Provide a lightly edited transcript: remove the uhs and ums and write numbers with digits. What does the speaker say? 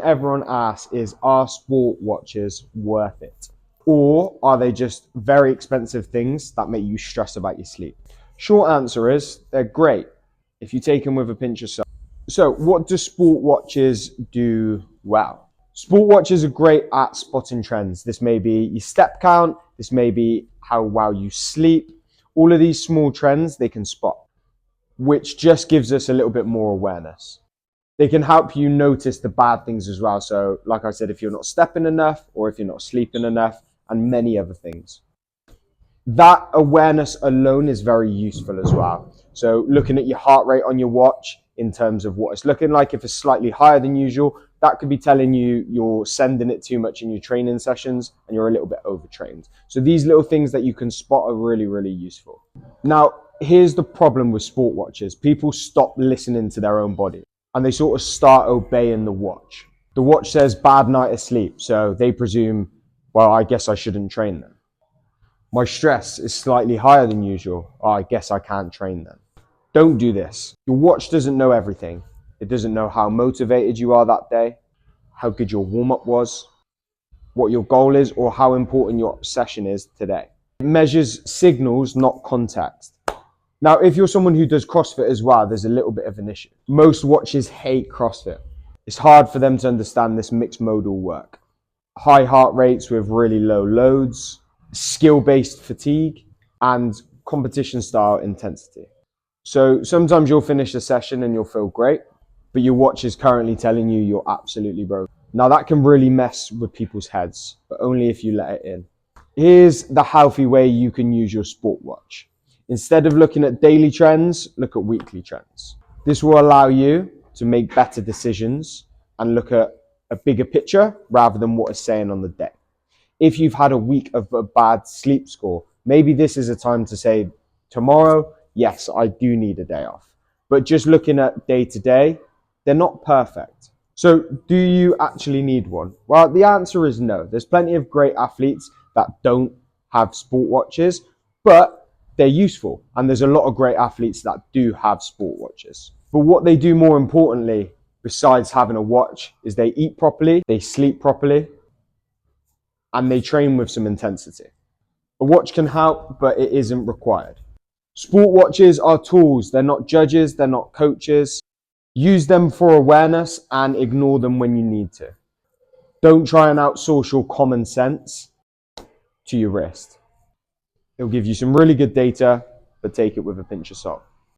Everyone asks is, are sport watches worth it? Or are they just very expensive things that make you stress about your sleep? Short answer is, they're great if you take them with a pinch of salt. So what do sport watches do well? Sport watches are great at spotting trends. This may be your step count, this may be how well you sleep. All of these small trends they can spot, which just gives us a little bit more awareness. They can help you notice the bad things as well. So like I said, if you're not stepping enough or if you're not sleeping enough and many other things. That awareness alone is very useful as well. So looking at your heart rate on your watch in terms of what it's looking like, if it's slightly higher than usual, that could be telling you you're sending it too much in your training sessions and you're a little bit overtrained. So these little things that you can spot are really, really useful. Now, here's the problem with sport watches. People stop listening to their own body and they sort of start obeying the watch. The watch says bad night of sleep, so they presume, well, I guess I shouldn't train then. My stress is slightly higher than usual. Oh, I guess I can't train then. Don't do this. Your watch doesn't know everything. It doesn't know how motivated you are that day, how good your warm-up was, what your goal is, or how important your session is today. It measures signals, not context. Now, if you're someone who does CrossFit as well, there's a little bit of an issue. Most watches hate CrossFit. It's hard for them to understand this mixed modal work. High heart rates with really low loads, skill-based fatigue, and competition-style intensity. So sometimes you'll finish a session and you'll feel great, but your watch is currently telling you you're absolutely broken. Now that can really mess with people's heads, but only if you let it in. Here's the healthy way you can use your sport watch. Instead of looking at daily trends, look at weekly trends. This will allow you to make better decisions and look at a bigger picture rather than what it's saying on the day. If you've had a week of a bad sleep score, maybe this is a time to say, tomorrow, yes, I do need a day off. But just looking at day to day, they're not perfect. So do you actually need one? Well, the answer is no. There's plenty of great athletes that don't have sport watches, but they're useful. And there's a lot of great athletes that do have sport watches. But what they do more importantly, besides having a watch, is they eat properly, they sleep properly, and they train with some intensity. A watch can help, but it isn't required. Sport watches are tools. They're not judges, they're not coaches. Use them for awareness and ignore them when you need to. Don't try and outsource your common sense to your wrist. It'll give you some really good data, but take it with a pinch of salt.